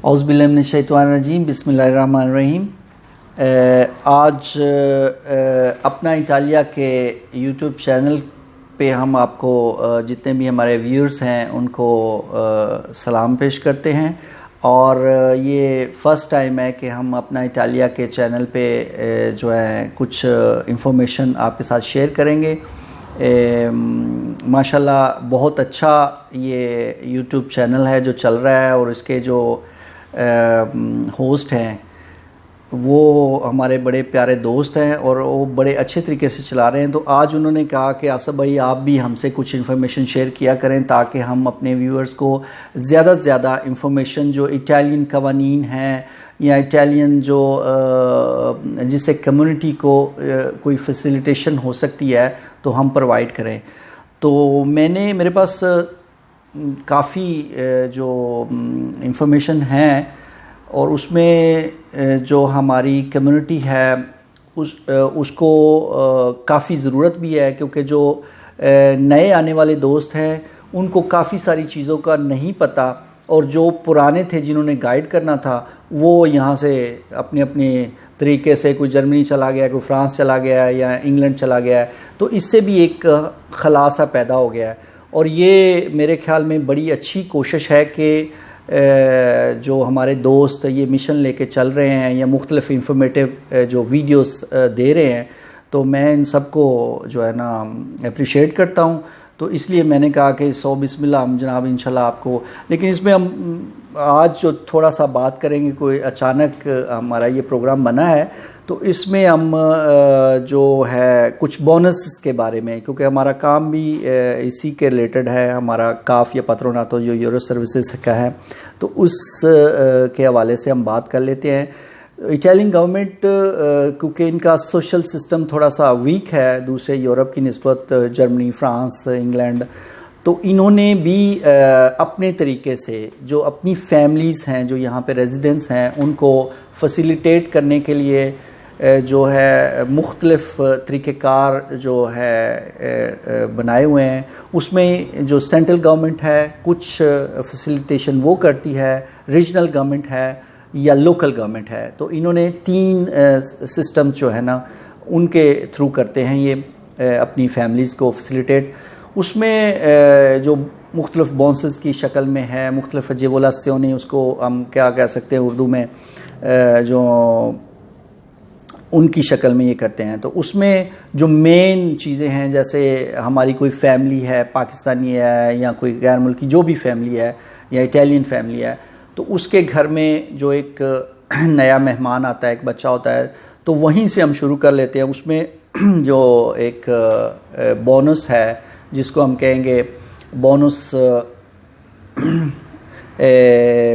اعوذ باللہ من الشیطان الرجیم، بسم اللہ الرحمن الرحیم۔ آج اپنا اٹالیہ کے یوٹیوب چینل پہ ہم آپ کو جتنے بھی ہمارے ویورز ہیں ان کو سلام پیش کرتے ہیں، اور یہ فرسٹ ٹائم ہے کہ ہم اپنا اٹالیہ کے چینل پہ جو ہے کچھ انفارمیشن آپ کے ساتھ شیئر کریں گے۔ ماشاءاللہ بہت اچھا یہ یوٹیوب چینل ہے جو چل رہا ہے، اور اس کے جو ہوسٹ ہیں وہ ہمارے بڑے پیارے دوست ہیں اور وہ بڑے اچھے طریقے سے چلا رہے ہیں۔ تو آج انہوں نے کہا کہ آصف بھائی آپ بھی ہم سے کچھ انفارمیشن شیئر کیا کریں تاکہ ہم اپنے ویورز کو زیادہ سے زیادہ انفارمیشن جو اٹالین قوانین ہیں یا اٹالین جو جس سے کمیونٹی کو کوئی فیسیلیٹیشن ہو سکتی ہے تو ہم پرووائڈ کریں۔ تو میرے پاس کافی جو انفارمیشن ہیں، اور اس میں جو ہماری کمیونٹی ہے اس کو کافی ضرورت بھی ہے، کیونکہ جو نئے آنے والے دوست ہیں ان کو کافی ساری چیزوں کا نہیں پتہ، اور جو پرانے تھے جنہوں نے گائیڈ کرنا تھا وہ یہاں سے اپنے طریقے سے کوئی جرمنی چلا گیا، کوئی فرانس چلا گیا یا انگلینڈ چلا گیا ہے، تو اس سے بھی ایک خلاصہ پیدا ہو گیا ہے۔ اور یہ میرے خیال میں بڑی اچھی کوشش ہے کہ جو ہمارے دوست یہ مشن لے کے چل رہے ہیں یا مختلف انفارمیٹیو جو ویڈیوز دے رہے ہیں، تو میں ان سب کو جو ہے نا اپریشیٹ کرتا ہوں۔ تو اس لیے میں نے کہا کہ بسم اللہ ہم جناب انشاءاللہ آپ کو، لیکن اس میں ہم آج جو تھوڑا سا بات کریں گے، کوئی اچانک ہمارا یہ پروگرام بنا ہے، تو اس میں ہم جو ہے کچھ بونس کے بارے میں، کیونکہ ہمارا کام بھی اسی کے ریلیٹڈ ہے، ہمارا کاف یا پاتروناتو جو یورو سروسز کا ہے، تو اس کے حوالے سے ہم بات کر لیتے ہیں۔ اٹالین گورنمنٹ کیونکہ ان کا سوشل سسٹم تھوڑا سا ویک ہے دوسرے یورپ کی نسبت، جرمنی، فرانس، انگلینڈ، تو انہوں نے بھی اپنے طریقے سے جو اپنی فیملیز ہیں جو یہاں پہ ریزیڈنٹس ہیں ان کو فیسیلیٹیٹ کرنے کے لیے جو ہے مختلف طریقہ کار جو ہے بنائے ہوئے ہیں۔ اس میں جو سینٹرل گورنمنٹ ہے کچھ فیسیلیٹیشن وہ کرتی ہے، ریجنل گورنمنٹ ہے یا لوکل گورنمنٹ ہے، تو انہوں نے 3 سسٹم جو ہے نا ان کے تھرو کرتے ہیں یہ اپنی فیملیز کو فیسیلیٹیٹ۔ اس میں جو مختلف بونسز کی شکل میں ہے، مختلف اجیولاسیونی اس کو ہم کیا کہہ سکتے ہیں اردو میں، جو ان کی شکل میں یہ کرتے ہیں۔ تو اس میں جو مین چیزیں ہیں، جیسے ہماری کوئی فیملی ہے پاکستانی ہے یا کوئی غیر ملکی جو بھی فیملی ہے یا اٹالین فیملی ہے، تو اس کے گھر میں جو ایک نیا مہمان آتا ہے، ایک بچہ ہوتا ہے، تو وہیں سے ہم شروع کر لیتے ہیں۔ اس میں جو ایک بونس ہے جس کو ہم کہیں گے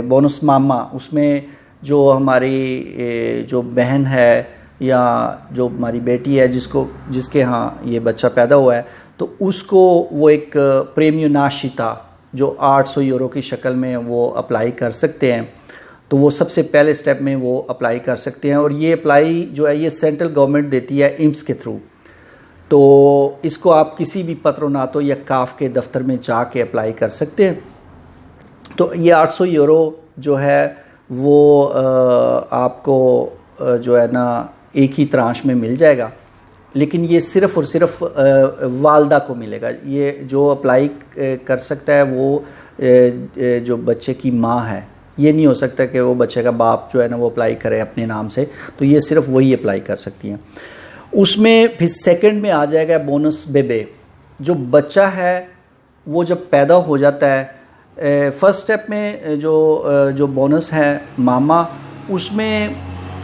بونس ماما، اس میں جو ہماری جو بہن ہے یا جو ہماری بیٹی ہے جس کے ہاں یہ بچہ پیدا ہوا ہے، تو اس کو وہ ایک پریمیو ناشتا جو 800 یورو کی شکل میں وہ اپلائی کر سکتے ہیں۔ تو وہ سب سے پہلے سٹیپ میں وہ اپلائی کر سکتے ہیں، اور یہ اپلائی جو ہے یہ سینٹرل گورنمنٹ دیتی ہے ایمس کے تھرو۔ تو اس کو آپ کسی بھی پاتروناتو یا کاف کے دفتر میں جا کے اپلائی کر سکتے ہیں۔ تو یہ 800 یورو جو ہے وہ آپ کو جو ہے نا ایک ہی ترانش میں مل جائے گا، لیکن یہ صرف اور صرف والدہ کو ملے گا۔ یہ جو اپلائی کر سکتا ہے وہ جو بچے کی ماں ہے، یہ نہیں ہو سکتا کہ وہ بچے کا باپ جو ہے نا وہ اپلائی کرے اپنے نام سے، تو یہ صرف وہی اپلائی کر سکتی ہیں۔ اس میں پھر سیکنڈ میں آ جائے گا بونس بیبے۔ جو بچہ ہے وہ جب پیدا ہو جاتا ہے، فرسٹ سٹیپ میں جو بونس ہے ماما، اس میں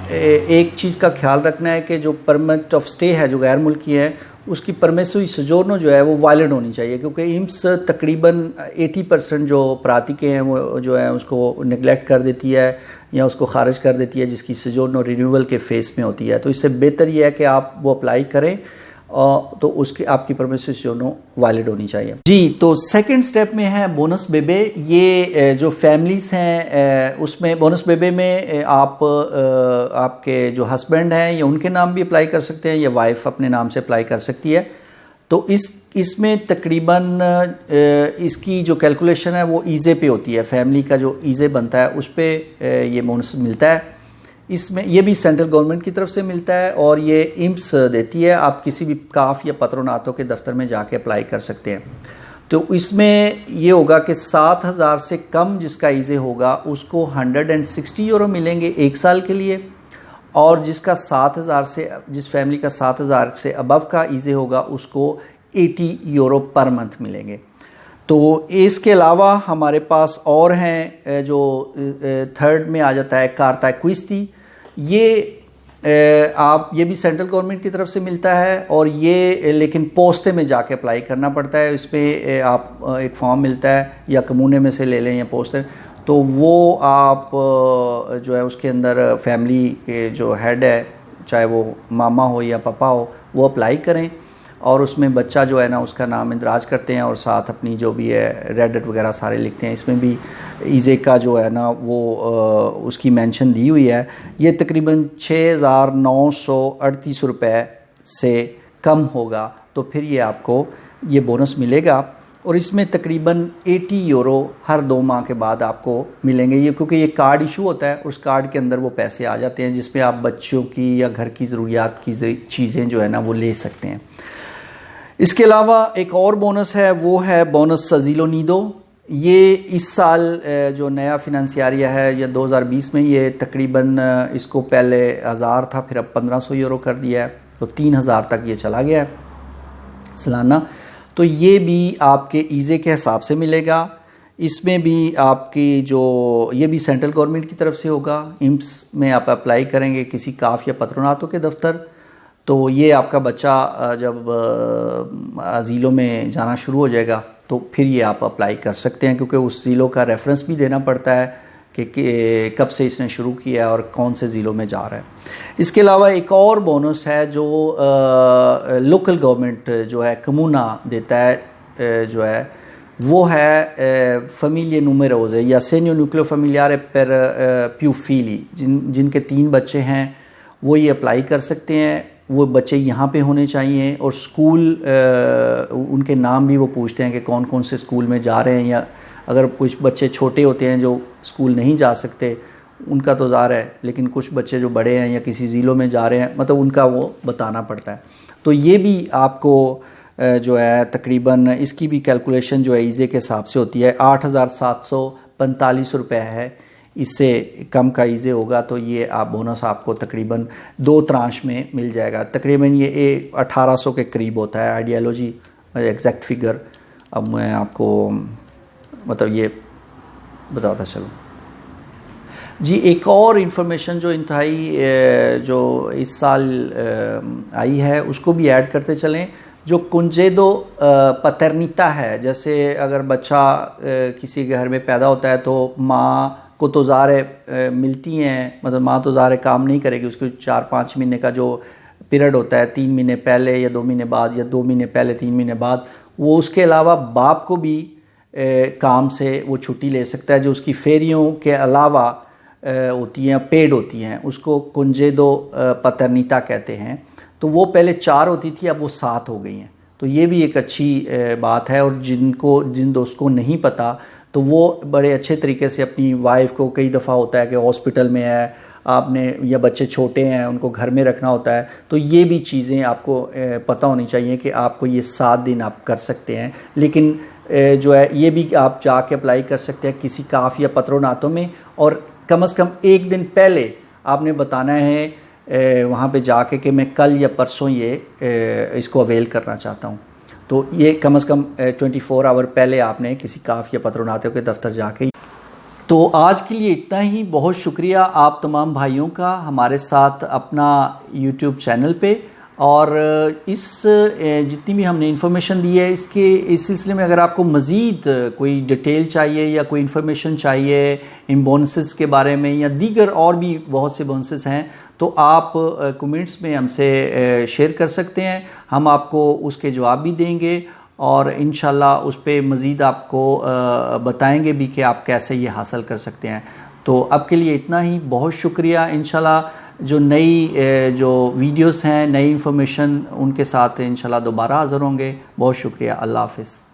ایک چیز کا خیال رکھنا ہے کہ جو پرمٹ آف سٹے ہے جو غیر ملکی ہے، اس کی پرمیسو سجورنو جو ہے وہ وائلڈ ہونی چاہیے، کیونکہ ایمس تقریباً 80% جو پراتیکے ہیں وہ جو ہے اس کو نگلیکٹ کر دیتی ہے یا اس کو خارج کر دیتی ہے، جس کی سجورنو رینیول کے فیس میں ہوتی ہے۔ تو اس سے بہتر یہ ہے کہ آپ وہ اپلائی کریں، تو اس کی آپ کی پرمیسو سجورنو وائلڈ ہونی چاہیے۔ جی، تو سیکنڈ سٹیپ میں ہے بونس بیبے۔ یہ جو فیملیز ہیں اس میں بونس بیبے میں آپ کے جو ہسبینڈ ہیں یا ان کے نام بھی اپلائی کر سکتے ہیں، یا وائف اپنے نام سے اپلائی کر سکتی ہے۔ تو اس میں تقریباً اس کی جو کیلکولیشن ہے وہ ایزے پہ ہوتی ہے، فیملی کا جو ایزے بنتا ہے اس پہ یہ بونس ملتا ہے. اس میں یہ بھی سینٹرل گورنمنٹ کی طرف سے ملتا ہے اور یہ ایمس دیتی ہے. آپ کسی بھی کاف یا پتروناتو کے دفتر میں جا کے اپلائی کر سکتے ہیں. تو اس میں یہ ہوگا کہ 7,000 سے کم جس کا ایزے ہوگا اس کو 160 یورو ملیں گے ایک سال کے لیے، اور جس فیملی کا 7,000 سے ابو کا ایزے ہوگا اس کو 80 یورو پر منتھ ملیں گے. تو اس کے علاوہ ہمارے پاس اور ہیں جو تھرڈ میں آ جاتا ہے کارتا ایکویسٹی. یہ بھی سینٹرل گورنمنٹ کی طرف سے ملتا ہے، اور یہ لیکن پوستے میں جا کے اپلائی کرنا پڑتا ہے. اس پہ آپ ایک فارم ملتا ہے، یا کمونے میں سے لے لیں یا پوستے، تو وہ آپ جو ہے اس کے اندر فیملی کے جو ہیڈ ہے، چاہے وہ ماما ہو یا پاپا ہو، وہ اپلائی کریں، اور اس میں بچہ جو ہے نا اس کا نام اندراج کرتے ہیں، اور ساتھ اپنی جو بھی ہے ریڈٹ وغیرہ سارے لکھتے ہیں. اس میں بھی ایزے کا جو ہے نا وہ اس کی مینشن دی ہوئی ہے. یہ تقریباً 6,938 روپے سے کم ہوگا تو پھر یہ آپ کو یہ بونس ملے گا. اور اس میں تقریباً 80 یورو ہر 2 ماہ کے بعد آپ کو ملیں گے. یہ کیونکہ یہ کارڈ ایشو ہوتا ہے، اس کارڈ کے اندر وہ پیسے آ جاتے ہیں جس میں آپ بچوں کی یا گھر کی ضروریات کی چیزیں جو ہے نا وہ لے سکتے ہیں. اس کے علاوہ ایک اور بونس ہے، وہ ہے بونس ازیلو نیدو. یہ اس سال جو نیا فنانسیاریہ ہے یا 2020 میں، یہ تقریباً اس کو پہلے 1000 تھا، پھر اب 1500 یورو کر دیا ہے، تو 3000 تک یہ چلا گیا ہے سالانہ. تو یہ بھی آپ کے ایزے کے حساب سے ملے گا. اس میں بھی آپ کی یہ بھی سینٹرل گورنمنٹ کی طرف سے ہوگا. ایمس میں آپ اپلائی کریں گے کسی کاف یا پتروناتو کے دفتر، تو یہ آپ کا بچہ جب ازیلو میں جانا شروع ہو جائے گا تو پھر یہ آپ اپلائی کر سکتے ہیں، کیونکہ اس زیلو کا ریفرنس بھی دینا پڑتا ہے کہ کب سے اس نے شروع کیا ہے اور کون سے ضلعوں میں جا رہا ہے. اس کے علاوہ ایک اور بونس ہے جو لوکل گورنمنٹ جو ہے کمونا دیتا ہے، جو ہے وہ ہے فیمیلیے نومیروزے یا سینیو نیوکلیو فیمیلیارے پر پیو فیلی. جن کے 3 بچے ہیں وہ یہ اپلائی کر سکتے ہیں. وہ بچے یہاں پہ ہونے چاہیے، اور اسکول ان کے نام بھی وہ پوچھتے ہیں کہ کون کون سے اسکول میں جا رہے ہیں، یا اگر کچھ بچے چھوٹے ہوتے ہیں جو اسکول نہیں جا سکتے ان کا تو ظاہر ہے، لیکن کچھ بچے جو بڑے ہیں یا کسی ضلعوں میں جا رہے ہیں، مطلب ان کا وہ بتانا پڑتا ہے. تو یہ بھی آپ کو جو ہے تقریباً اس کی بھی کیلکولیشن جو ہے ایزے کے حساب سے ہوتی ہے. 8,745 روپے ہے. اس سے کم کا ایزے ہوگا تو یہ آپ بونس آپ کو تقریباً 2 ترانش میں مل جائے گا. تقریباً یہ 1800 کے قریب ہوتا ہے. آئیڈیالوجی ایگزیکٹ فگر اب میں آپ کو مطلب یہ بتاتا چلوں. جی ایک اور انفارمیشن جو انتہائی جو اس سال آئی ہے اس کو بھی ایڈ کرتے چلیں. جو کنجیدو پترنیتا ہے، جیسے اگر بچہ کسی گھر میں پیدا ہوتا ہے تو ماں کو تو ظاہر ملتی ہیں، مطلب ماں تو ظاہر کام نہیں کرے گی، اس کو 4-5 مہینے کا جو پیریڈ ہوتا ہے، 3 مہینے پہلے یا 2 مہینے بعد، یا 2 مہینے پہلے 3 مہینے بعد، وہ اس کے علاوہ باپ کو بھی کام سے وہ چھٹی لے سکتا ہے جو اس کی فیریوں کے علاوہ ہوتی ہیں، پیڈ ہوتی ہیں. اس کو کنجیدو پترنیتا کہتے ہیں. تو وہ پہلے 4 ہوتی تھی، اب وہ 7 ہو گئی ہیں. تو یہ بھی ایک اچھی بات ہے. اور جن دوست کو نہیں پتہ تو وہ بڑے اچھے طریقے سے اپنی وائف کو، کئی دفعہ ہوتا ہے کہ ہاسپٹل میں ہے آپ نے، یا بچے چھوٹے ہیں ان کو گھر میں رکھنا ہوتا ہے، تو یہ بھی چیزیں آپ کو پتہ ہونی چاہیے کہ آپ کو یہ 7 دن آپ کر سکتے ہیں. لیکن جو ہے یہ بھی آپ جا کے اپلائی کر سکتے ہیں کسی کاف یا پتروناتو میں، اور کم از کم 1 دن پہلے آپ نے بتانا ہے وہاں پہ جا کے کہ میں کل یا پرسوں اس کو اویل کرنا چاہتا ہوں. تو یہ کم از کم 24 آور پہلے آپ نے کسی کاف یا پتروناتو کے دفتر جا کے. تو آج کے لیے اتنا ہی. بہت شکریہ آپ تمام بھائیوں کا ہمارے ساتھ اپنا یوٹیوب چینل پہ. اور اس جتنی بھی ہم نے انفارمیشن دی ہے اس سلسلے میں اگر آپ کو مزید کوئی ڈیٹیل چاہیے یا کوئی انفارمیشن چاہیے ان بونسز کے بارے میں یا دیگر اور بھی بہت سے بونسز ہیں تو آپ کمنٹس میں ہم سے شیئر کر سکتے ہیں. ہم آپ کو اس کے جواب بھی دیں گے اور انشاءاللہ اس پہ مزید آپ کو بتائیں گے بھی کہ آپ کیسے یہ حاصل کر سکتے ہیں. تو اب کے لیے اتنا ہی. بہت شکریہ. انشاءاللہ جو نئی جو ویڈیوز ہیں، نئی انفارمیشن، ان کے ساتھ انشاءاللہ دوبارہ حاضر ہوں گے. بہت شکریہ. اللہ حافظ.